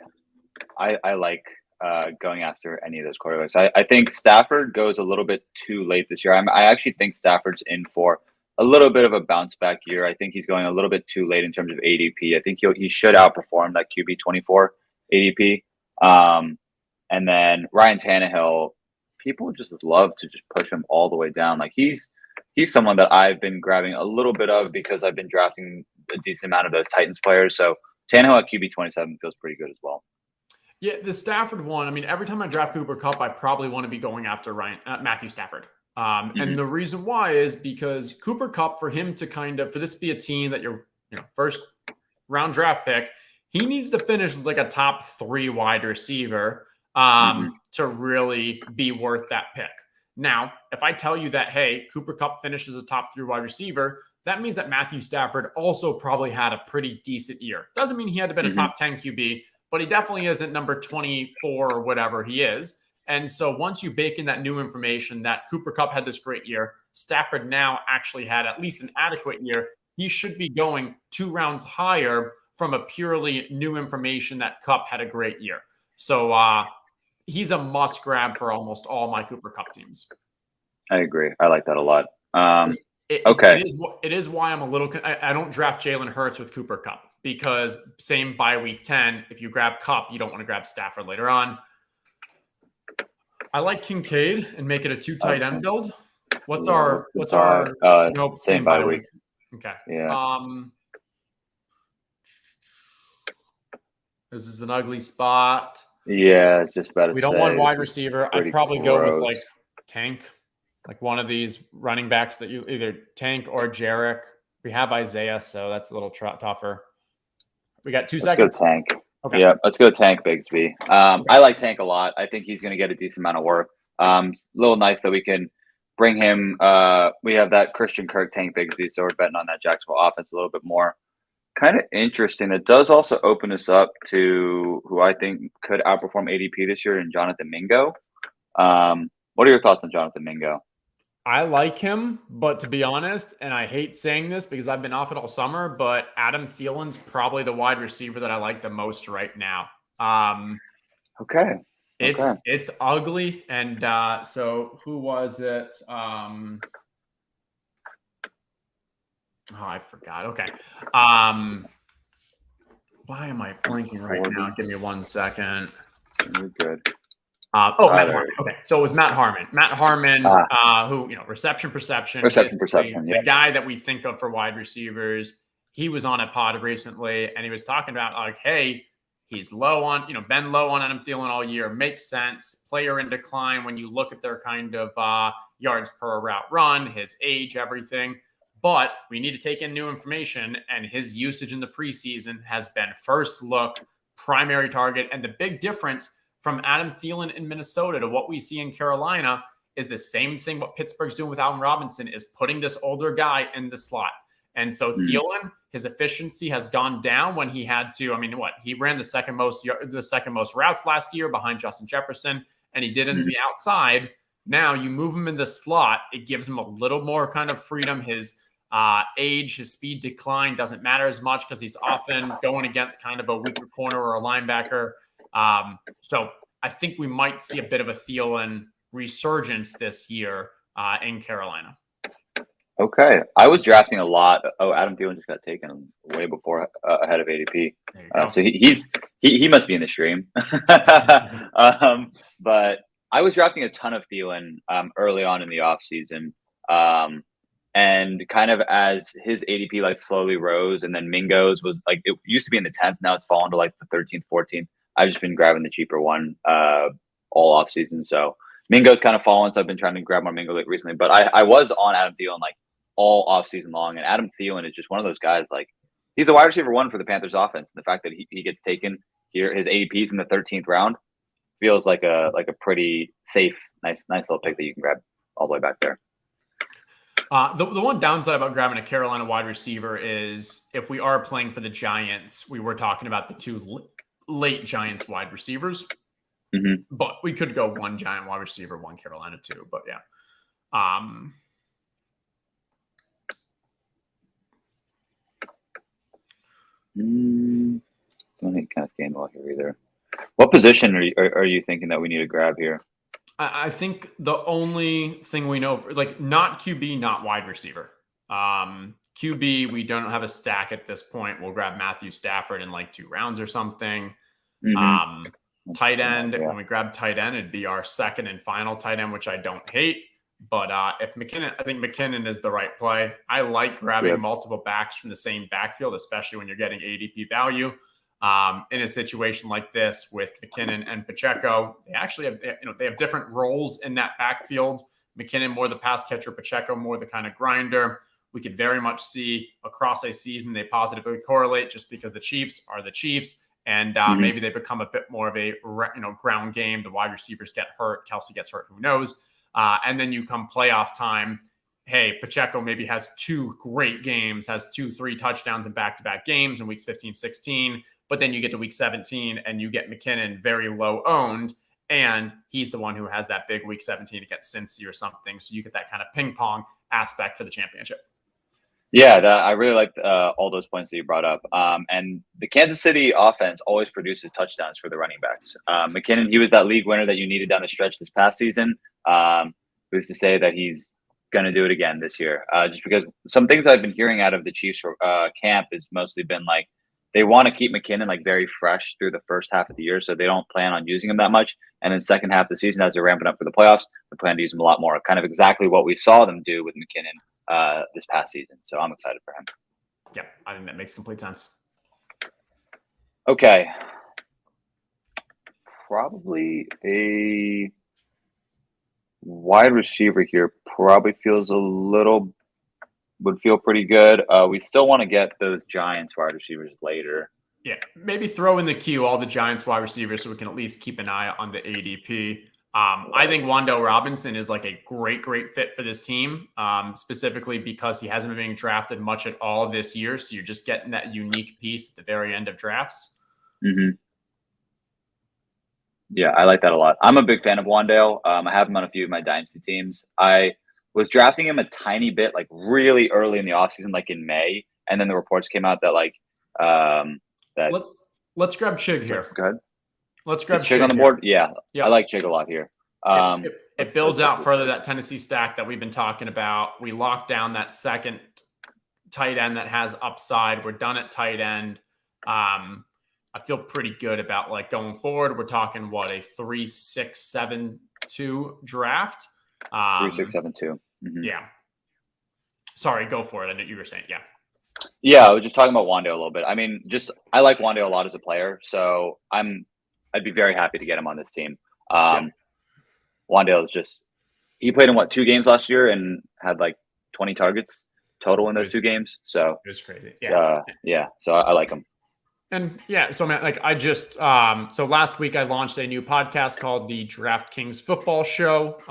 going after any of those quarterbacks. I think Stafford goes a little bit too late this year. I actually think Stafford's in for a little bit of a bounce back year. I think he's going a little bit too late in terms of ADP. I think he should outperform that QB 24 ADP. And then Ryan Tannehill, people just love to just push him all the way down. He's someone that I've been grabbing a little bit of because I've been drafting a decent amount of those Titans players. So Tannehill at QB 27 feels pretty good as well. Yeah, the Stafford one, I mean, every time I draft Cooper Kupp, I probably want to be going after Matthew Stafford. And the reason why is because Cooper Kupp, for him to for this to be a team that you're, first round draft pick, he needs to finish as a top 3 wide receiver to really be worth that pick. Now, if I tell you that, hey, Cooper Kupp finishes a top 3 wide receiver, that means that Matthew Stafford also probably had a pretty decent year. Doesn't mean he had to be a top 10 QB, but he definitely isn't number 24 or whatever he is. And so once you bake in that new information that Cooper Kupp had this great year, Stafford now actually had at least an adequate year, he should be going 2 rounds higher from a purely new information that Kupp had a great year. So he's a must grab for almost all my Cooper Kupp teams. I agree. I like that a lot. Okay. It is why I'm a little – I don't draft Jalen Hurts with Cooper Kupp, because same by week 10, if you grab Kupp, you don't want to grab Stafford later on. I like Kincaid and make it a 2 tight end build. What's our nope, same bye week. Okay. Yeah. This is an ugly spot. Yeah, it's just about to We don't want wide receiver. I'd probably go with Tank, one of these running backs that you either Tank or Jarek. We have Isaiah, so that's a little tougher. We got 2 seconds. Let's go Tank. Okay. Yeah, let's go Tank Bigsby. I like Tank a lot. I think he's going to get a decent amount of work. A little nice that we can bring him. We have that Christian Kirk, Tank Bigsby, so we're betting on that Jacksonville offense a little bit more. Kind of interesting. It does also open us up to who I think could outperform ADP this year in Jonathan Mingo. What are your thoughts on Jonathan Mingo? I like him, but to be honest, and I hate saying this because I've been off it all summer, but Adam Thielen's probably the wide receiver that I like the most right now. Okay. It's ugly. And so who was it? Oh, I forgot. Okay. Why am I blanking right now? Give me 1 second. You're good. Matt Harmon. Okay, so it was Matt Harmon. Matt Harmon, who, reception perception. The guy that we think of for wide receivers. He was on a pod recently, and he was talking about like, hey, he's low on, been low on Adam Thielen all year. Makes sense. Player in decline when you look at their kind of yards per route run, his age, everything. But we need to take in new information, and his usage in the preseason has been first look, primary target, and the big difference from Adam Thielen in Minnesota to what we see in Carolina is the same thing what Pittsburgh's doing with Allen Robinson is putting this older guy in the slot. And so Thielen, his efficiency has gone down when he had to, he ran the second most routes last year behind Justin Jefferson, and he did in the outside. Now you move him in the slot, it gives him a little more kind of freedom. His age, his speed decline doesn't matter as much because he's often going against kind of a weaker corner or a linebacker. So I think we might see a bit of a Thielen resurgence this year in Carolina. Okay. I was drafting a lot. Oh, Adam Thielen just got taken way before ahead of ADP. So he must be in the stream. But I was drafting a ton of Thielen early on in the offseason. And kind of as his ADP like slowly rose, and then Mangels was like, it used to be in the 10th. Now it's fallen to like the 13th, 14th. I've just been grabbing the cheaper one all off season. So Mingo's kind of fallen, so I've been trying to grab more Mingo recently. But I was on Adam Thielen like all off season long, and Adam Thielen is just one of those guys. Like he's a wide receiver one for the Panthers offense. And the fact that he gets taken here, his ADP's in the 13th round, feels like a pretty safe, nice little pick that you can grab all the way back there. The one downside about grabbing a Carolina wide receiver is if we are playing for the Giants, we were talking about the two late Giants wide receivers, but we could go one Giant wide receiver, one Carolina too. But yeah, don't need kind of stand well here either. What position are you thinking that we need to grab here? I think the only thing we know, like not QB, not wide receiver. QB, we don't have a stack at this point. We'll grab Matthew Stafford in like 2 rounds or something. Tight end, when we grab tight end, it'd be our second and final tight end, which I don't hate. But if McKinnon, I think McKinnon is the right play. I like grabbing multiple backs from the same backfield, especially when you're getting ADP value. In a situation like this with McKinnon and Pacheco, they actually have, they have different roles in that backfield. McKinnon more the pass catcher, Pacheco more the kind of grinder. We could very much see across a season they positively correlate just because the Chiefs are the Chiefs, and maybe they become a bit more of a ground game. The wide receivers get hurt, Kelsey gets hurt, who knows? And then you come playoff time. Hey, Pacheco maybe has 2 great games, has 2-3 touchdowns in back-to-back games in weeks 15, 16. But then you get to week 17 and you get McKinnon very low owned, and he's the one who has that big week 17 against Cincy or something. So you get that kind of ping pong aspect for the championship. Yeah, I really liked all those points that you brought up. And the Kansas City offense always produces touchdowns for the running backs. McKinnon, he was that league winner that you needed down the stretch this past season. Who's to say that he's going to do it again this year? Just because some things I've been hearing out of the Chiefs camp has mostly been like, they want to keep McKinnon like very fresh through the first half of the year, so they don't plan on using him that much. And then second half of the season, as they're ramping up for the playoffs, they plan to use him a lot more. Kind of exactly what we saw them do with McKinnon this past season. So I'm excited for him. Yeah, I think that makes complete sense. Okay. Probably a wide receiver here probably would feel pretty good. We still want to get those Giants wide receivers later. Yeah, maybe throw in the queue all the Giants wide receivers so we can at least keep an eye on the ADP. I think Wan'Dale Robinson is like a great fit for this team, specifically because he hasn't been being drafted much at all this year. So you're just getting that unique piece at the very end of drafts. Yeah, I like that a lot. I'm a big fan of Wan'Dale. I have him on a few of my dynasty teams. I was drafting him a tiny bit, like really early in the offseason, like in May. And then the reports came out that like let's grab Chig here. Go ahead. Let's grab Chig on the board. Yeah, yep. I like Chig a lot here. It builds out further that Tennessee stack that we've been talking about. We locked down that second tight end that has upside. We're done at tight end. I feel pretty good about like going forward. We're talking what, a 3-6-7-2 draft. 3-6-7-2. Yeah. Sorry, go for it. I knew you were saying, yeah. Yeah, I was just talking about Wandale a little bit. I mean, I like Wandale a lot as a player, so I'd be very happy to get him on this team. Wandale is he played in 2 games last year and had like 20 targets total in those 2 games. So it was crazy. Yeah. So I like him. And yeah, so man, like I just so last week I launched a new podcast called the DraftKings Football Show.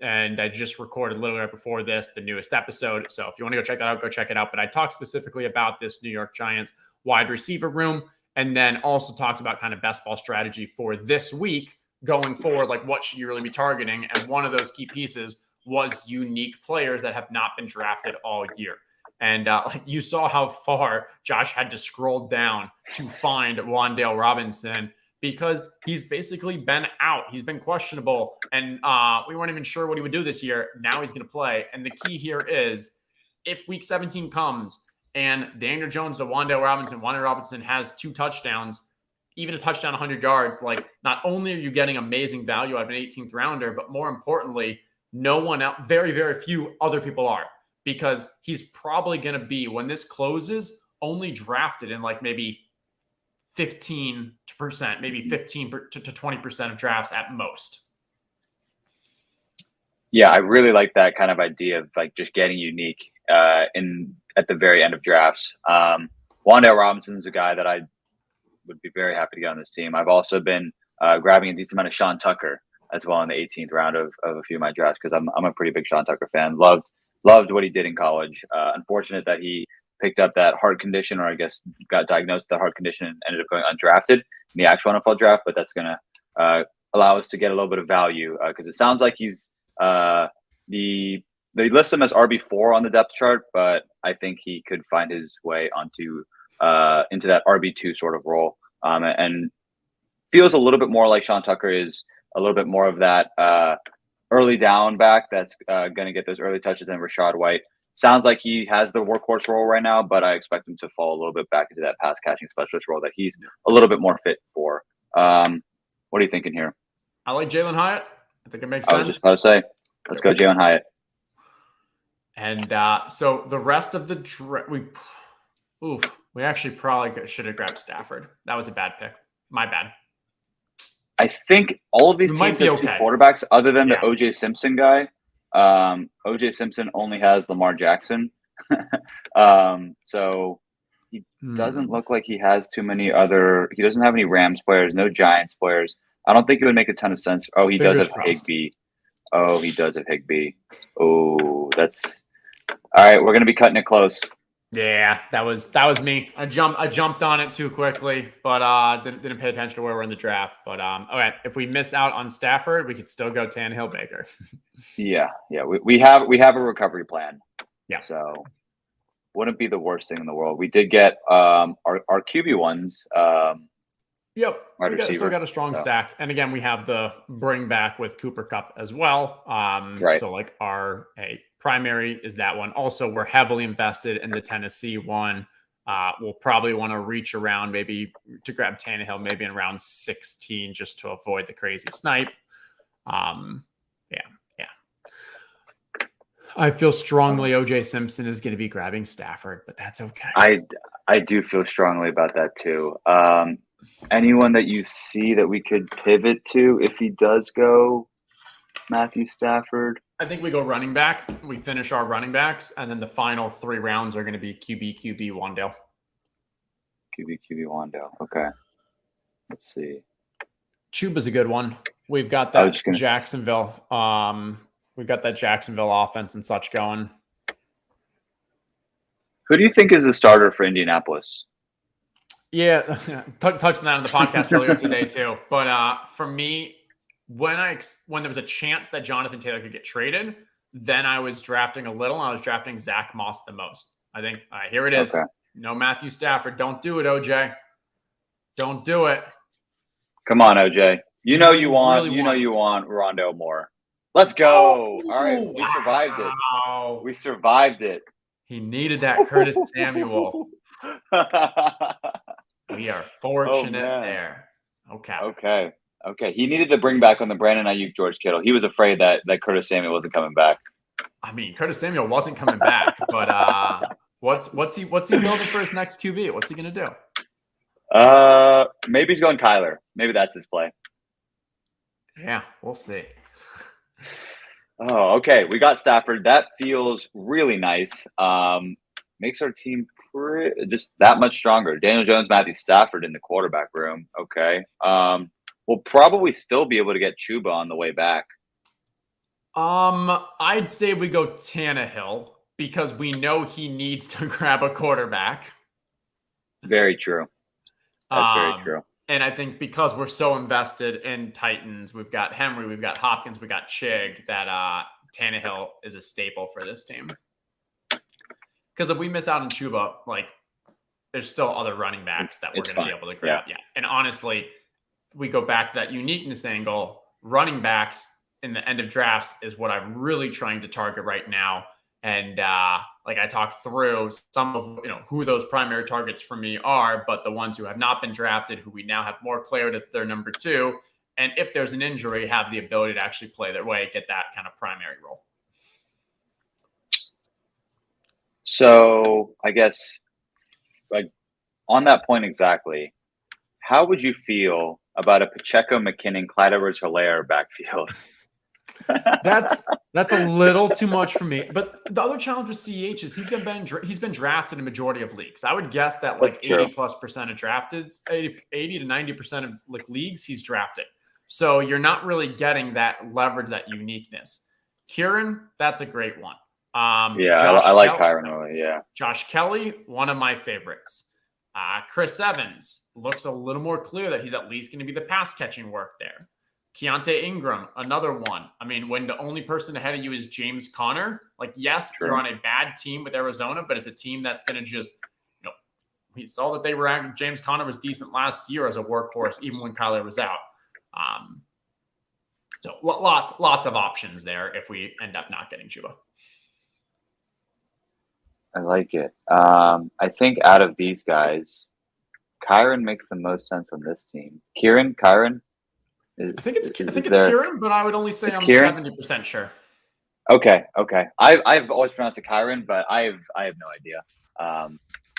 And I just recorded a little right before this, the newest episode. So if you want to go check that out, go check it out. But I talked specifically about this New York Giants wide receiver room, and then also talked about kind of best ball strategy for this week going forward, like what should you really be targeting? And one of those key pieces was unique players that have not been drafted all year. And like you saw how far Josh had to scroll down to find Wan'Dale Robinson because he's basically been out. He's been questionable, and we weren't even sure what he would do this year. Now he's going to play. And the key here is if week 17 comes and Daniel Jones to Wan'Dale Robinson has 2 touchdowns, even a touchdown, 100 yards, like not only are you getting amazing value out of an 18th rounder, but more importantly, no one else, very, very few other people are. Because he's probably going to be, when this closes, only drafted in like maybe 15%, maybe 15 to 20% of drafts at most. Yeah, I really like that kind of idea of like just getting unique at the very end of drafts. Wan'Dale Robinson is a guy that I would be very happy to get on this team. I've also been grabbing a decent amount of Sean Tucker as well in the 18th round of a few of my drafts because I'm a pretty big Sean Tucker fan. Loved what he did in college. Unfortunate that he picked up that heart condition, or I guess got diagnosed with that heart condition and ended up going undrafted in the actual NFL draft. But that's going to allow us to get a little bit of value because it sounds like he's they list him as RB4 on the depth chart, but I think he could find his way into that RB2 sort of role and feels a little bit more like Sean Tucker is a little bit more of that early down back that's going to get those early touches than Rachaad White. Sounds like he has the workhorse role right now, but I expect him to fall a little bit back into that pass catching specialist role that he's a little bit more fit for. What are you thinking here? I like Jalen Hyatt. I think it makes sense. I was just about to say, let's go Jalen Hyatt. And so the rest of the we actually probably should have grabbed Stafford. That was a bad pick. My bad. I think all of these teams have 2 quarterbacks other than the OJ Simpson guy. OJ Simpson only has Lamar Jackson. So he doesn't look like he has too many he doesn't have any Rams players, no Giants players. I don't think it would make a ton of sense. Oh, he does have Higbee. Oh, he does have Higbee. Oh, that's all right. We're going to be cutting it close. Yeah, that was me. I jumped on it too quickly, but didn't pay attention to where we're in the draft. But okay, if we miss out on Stafford, we could still go Tannehill Baker. Yeah, we have a recovery plan. Yeah, so wouldn't be the worst thing in the world. We did get our QB ones. Yep, we still got a strong stack, and again, we have the bring back with Cooper Kupp as well. Right. So like our primary is that one. Also, we're heavily invested in the Tennessee one. We'll probably want to reach around maybe to grab Tannehill maybe in round 16 just to avoid the crazy snipe. Yeah. I feel strongly OJ Simpson is going to be grabbing Stafford, but that's okay. I do feel strongly about that too. Anyone that you see that we could pivot to if he does go Matthew Stafford? I think we go running back. We finish our running backs, and then the final 3 rounds are going to be QB, Wan'Dale. QB, Wan'Dale. Okay. Let's see. Chuba's a good one. We've got that Jacksonville. We've got that Jacksonville offense and such going. Who do you think is the starter for Indianapolis? Yeah, touched on that on the podcast earlier today too. But for me, when there was a chance that Jonathan Taylor could get traded, then I was drafting a little. I was drafting Zach Moss the most. I think here it is. Okay. No Matthew Stafford. Don't do it, OJ. Don't do it. Come on, OJ. You know you want Rondo more. Let's go. All right, we survived it. Wow. We survived it. He needed that Curtis Samuel. We are fortunate there. Okay. He needed the bring back on the Brandon Ayuk, George Kittle. He was afraid that Curtis Samuel wasn't coming back. I mean, Curtis Samuel wasn't coming back, but what's he building for his next QB? What's he gonna do? Maybe he's going Kyler. Maybe that's his play. Yeah, we'll see. Oh, okay. We got Stafford. That feels really nice. Makes our team just that much stronger. Daniel Jones, Matthew Stafford in the quarterback room. Okay. We'll probably still be able to get Chuba on the way back. I'd say we go Tannehill because we know he needs to grab a quarterback. Very true. That's very true. And I think because we're so invested in Titans, we've got Henry, we've got Hopkins, we got Chig, that Tannehill is a staple for this team. Because if we miss out on Chuba, like, there's still other running backs that we're going to be able to grab. Yeah. And honestly, we go back to that uniqueness angle. Running backs in the end of drafts is what I'm really trying to target right now. And like I talked through some of who those primary targets for me are, but the ones who have not been drafted, who we now have more clarity that they're number 2, and if there's an injury, have the ability to actually play their way, get that kind of primary role. So I guess, like, on that point exactly, how would you feel about a Pacheco, McKinnon, Clyde Edwards-Helaire backfield? That's a little too much for me. But the other challenge with CEH is he's been drafted in a majority of leagues. I would guess that like 80+% of drafted, 80 to 90% of like leagues he's drafted. So you're not really getting that leverage, that uniqueness. Kieran, that's a great one. I like Kyron really. Yeah, Josh Kelly, one of my favorites. Chris Evans looks a little more clear that he's at least going to be the pass catching work there. Keontae Ingram, another one. I mean, when the only person ahead of you is James Conner, like, yes, you're on a bad team with Arizona, but it's a team that's going to just, we saw that they were James Conner was decent last year as a workhorse, even when Kyler was out. So lots of options there if we end up not getting Chuba. I like it. I think out of these guys, Kyron makes the most sense on this team. Kyron? I think it's Kieran, but I would only say I'm Kieran? 70% sure. Okay. I've always pronounced it Kyron, but I have no idea.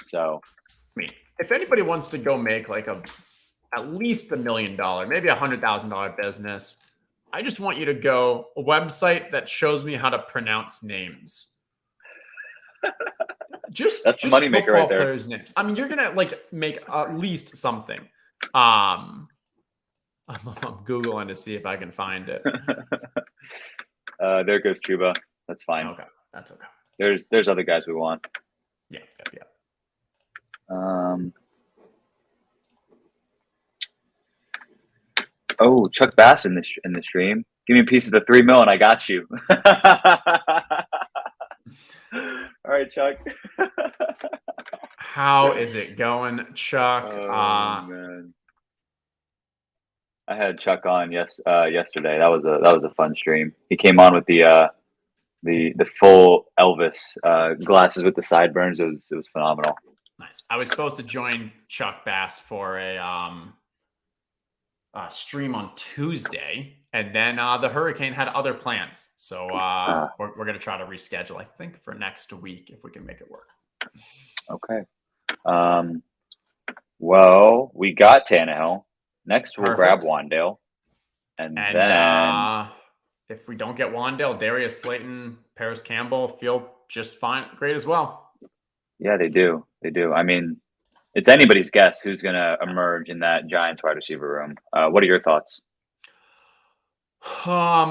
So, I mean, if anybody wants to go make like at least $1 million, maybe $100,000 business, I just want you to go a website that shows me how to pronounce names. That's the moneymaker right there. Players' names. I mean, you're gonna like make at least something. I'm Googling to see if I can find it. There goes Chuba. That's fine. Okay, that's okay. There's other guys we want. Yeah. Oh, Chuck Bass in the stream. Give me a piece of the $3 million, I got you. All right, Chuck. How is it going, Chuck? Oh, man. I had Chuck on yesterday. That was a fun stream. He came on with the full Elvis glasses with the sideburns. It was phenomenal. Nice. I was supposed to join Chuck Bass for a stream on Tuesday, and then the hurricane had other plans. So we're going to try to reschedule, I think, for next week if we can make it work. Okay. Well, we got Tannehill. Next, we'll grab Wandale. And then if we don't get Wandale, Darius Slayton, Paris Campbell feel just fine, great as well. Yeah, they do. I mean, it's anybody's guess who's going to emerge in that Giants wide receiver room. What are your thoughts? I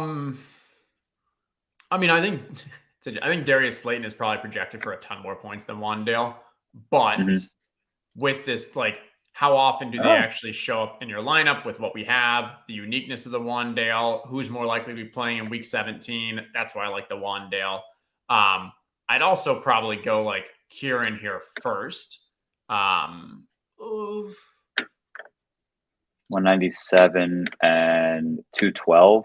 mean, I think Darius Slayton is probably projected for a ton more points than Wandale, but with this, like, how often do they actually show up in your lineup with what we have, the uniqueness of the Wandale, who's more likely to be playing in week 17? That's why I like the Wandale. I'd also probably go like Kieran here first. 197 and 212.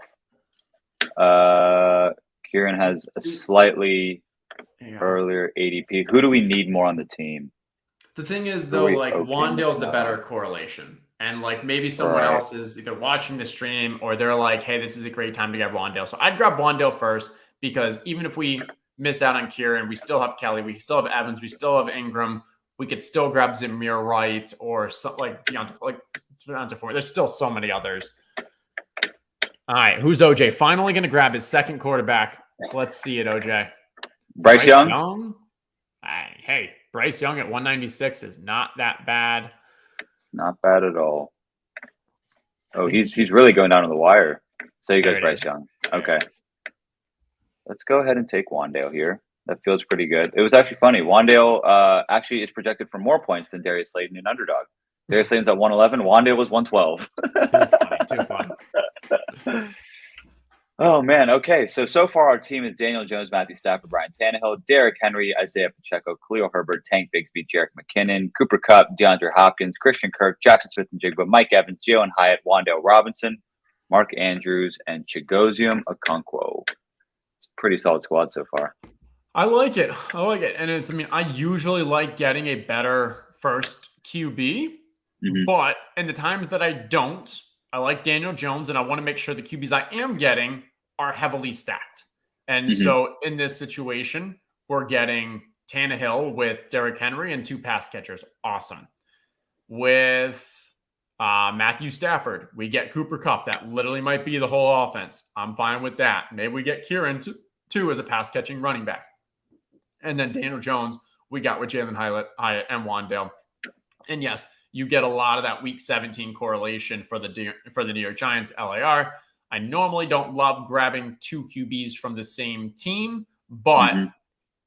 Kieran has a slightly earlier ADP. Who do we need more on the team? The thing is, though, like Wandale's the better correlation. And like maybe someone else is either watching the stream or they're like, hey, this is a great time to get Wandale. So I'd grab Wandale first because even if we miss out on Kieran, we still have Kelly, we still have Evans, we still have Ingram. We could still grab Zamir Wright or something like Deontay Ford. There's still so many others. All right, who's OJ? Finally going to grab his second quarterback. Let's see it, OJ. Bryce Young? Hey, Bryce Young at 196 is not that bad. Not bad at all. Oh, he's really going down to the wire. So you guys Bryce Young. Okay. Let's go ahead and take Wandale here. That feels pretty good. It was actually funny. Wandale actually is projected for more points than Darius Slayton in underdog. Darius Slayton's at 111. Wandale was 112. Too funny. Oh, man. Okay. So far our team is Daniel Jones, Matthew Stafford, Brian Tannehill, Derrick Henry, Isaiah Pacheco, Khalil Herbert, Tank Bigsby, Jerick McKinnon, Cooper Kupp, DeAndre Hopkins, Christian Kirk, Jackson Smith-Njigba, Mike Evans, Jalen Hyatt, Wandale Robinson, Mark Andrews, and Chigozium Okonkwo. It's a pretty solid squad so far. I like it. And I usually like getting a better first QB, but in the times that I don't, I like Daniel Jones, and I want to make sure the QBs I am getting are heavily stacked. And so in this situation, we're getting Tannehill with Derrick Henry and 2 pass catchers. Awesome. With Matthew Stafford, we get Cooper Kupp. That literally might be the whole offense. I'm fine with that. Maybe we get Kieran too as a pass catching running back. And then Daniel Jones, we got with Jalen Hyatt and Wandale. And yes, you get a lot of that week 17 correlation for the New York Giants LAR. I normally don't love grabbing 2 QBs from the same team, but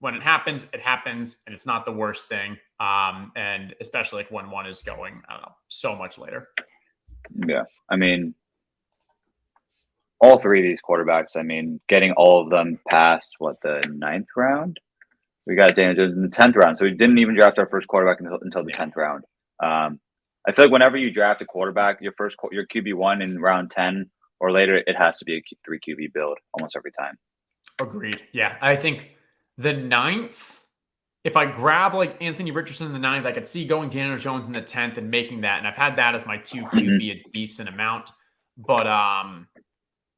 when it happens, and it's not the worst thing. And especially like when one is going, I don't know, so much later. Yeah. I mean, all 3 of these quarterbacks, getting all of them past the 9th round? We got Daniel Jones in the 10th round. So we didn't even draft our first quarterback until the 10th round. I feel like whenever you draft a quarterback, your QB1 in round 10 or later, it has to be a 3 QB build almost every time. Agreed. Yeah. I think the 9th, if I grab like Anthony Richardson in the 9th, I could see going Daniel Jones in the 10th and making that. And I've had that as my 2 QB a decent amount. But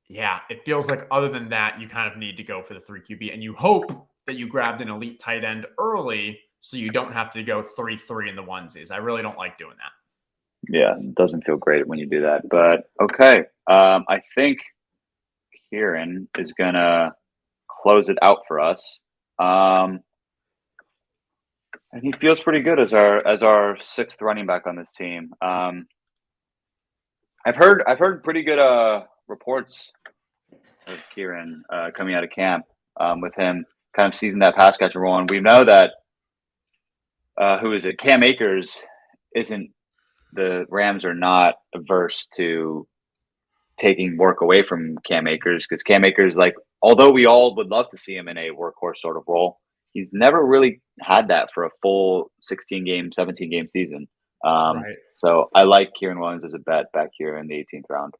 yeah, it feels like other than that, you kind of need to go for the 3 QB. And you hope that you grabbed an elite tight end early so you don't have to go 3-3 in the onesies. I really don't like doing that. Yeah, it doesn't feel great when you do that. But okay, I think Kieran is going to close it out for us. And he feels pretty good as our 6th running back on this team. I've heard pretty good reports of Kieran coming out of camp with him kind of seizing that pass catcher role. And we know that Cam Akers isn't. The Rams are not averse to taking work away from Cam Akers because Cam Akers, although we all would love to see him in a workhorse sort of role, he's never really had that for a full 16-game, 17-game season. Right. So I like Kieran Williams as a bet back here in the 18th round.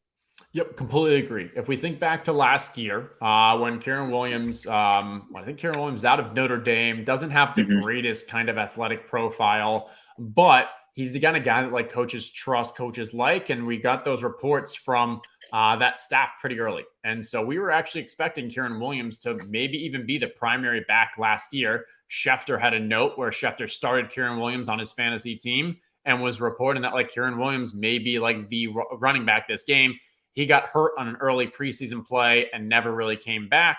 Yep, completely agree. If we think back to last year, when Kieran Williams, I think Kieran Williams out of Notre Dame, doesn't have the greatest kind of athletic profile, but he's the kind of guy that coaches trust, coaches like, and we got those reports from that staff pretty early. And so we were actually expecting Kieran Williams to maybe even be the primary back last year. Schefter had a note where Schefter started Kieran Williams on his fantasy team and was reporting that Kieran Williams may be the running back this game. He got hurt on an early preseason play and never really came back,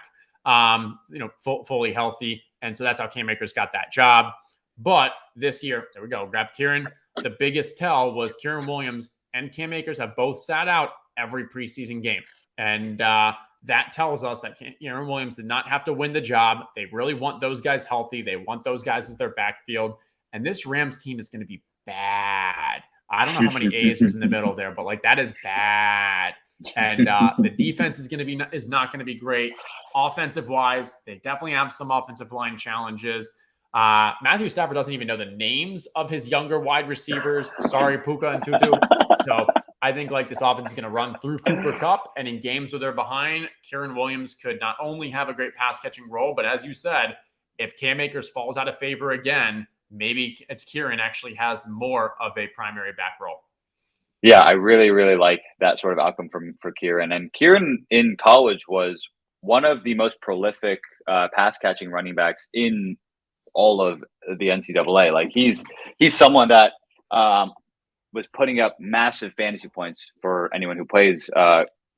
fully healthy. And so that's how Cam Akers got that job. But this year, there we go, grab Kieran. The biggest tell was Kieran Williams and Cam Akers have both sat out every preseason game. And that tells us that Kieran Williams did not have to win the job. They really want those guys healthy. They want those guys as their backfield. And this Rams team is going to be bad. I don't know how many A's there's in the middle there, but that is bad. And the defense is not going to be great. Offensive wise, they definitely have some offensive line challenges. Matthew Stafford doesn't even know the names of his younger wide receivers. Sorry, Puka and Tutu. So I think like this offense is going to run through Cooper Kupp, and in games where they're behind, Kieran Williams could not only have a great pass catching role, but as you said, if Cam Akers falls out of favor again, maybe Kieran actually has more of a primary back role. Yeah, I really, really like that sort of outcome for Kieran. And Kieran in college was one of the most prolific pass catching running backs in all of the NCAA. Like he's someone that was putting up massive fantasy points for anyone who plays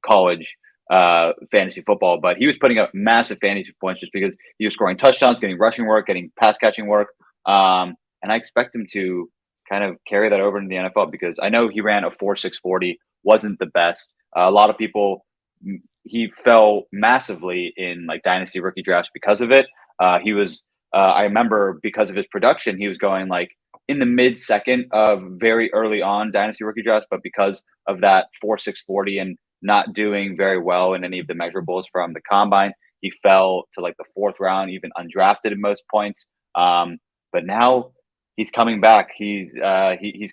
college fantasy football. But he was putting up massive fantasy points just because he was scoring touchdowns, getting rushing work, getting pass catching work. And I expect him to kind of carry that over into the NFL because I know he ran a 4.640, wasn't the best. A lot of people, he fell massively in like dynasty rookie drafts because of it. He was, I remember because of his production, he was going like in the mid-second of very early on dynasty rookie drafts, but because of that 4.640 and not doing very well in any of the measurables from the combine, he fell to like the 4th round, even undrafted in most points. But now he's coming back. He's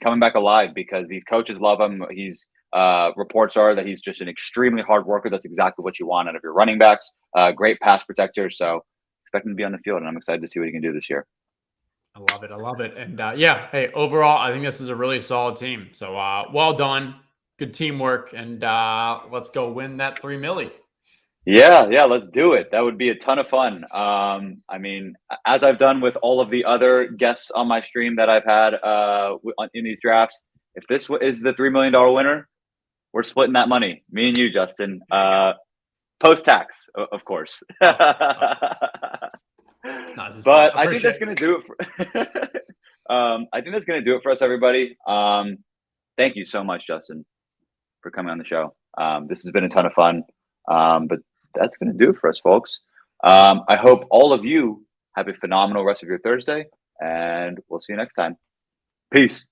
coming back alive because these coaches love him. Reports are that he's just an extremely hard worker. That's exactly what you want out of your running backs. Great pass protector. So expect him to be on the field, and I'm excited to see what he can do this year. I love it. I love it. And yeah, hey, overall, I think this is a really solid team. So well done. Good teamwork. And let's go win that $3 million. Yeah, let's do it. That would be a ton of fun. I mean, as I've done with all of the other guests on my stream that I've had in these drafts, if this is the $3 million winner, we're splitting that money. Me and you, Justin. Post-tax, of course. But I think that's going to do it. I think that's going to do it for us, everybody. Thank you so much, Justin, for coming on the show. This has been a ton of fun. But that's going to do it for us, folks. I hope all of you have a phenomenal rest of your Thursday, and we'll see you next time. Peace.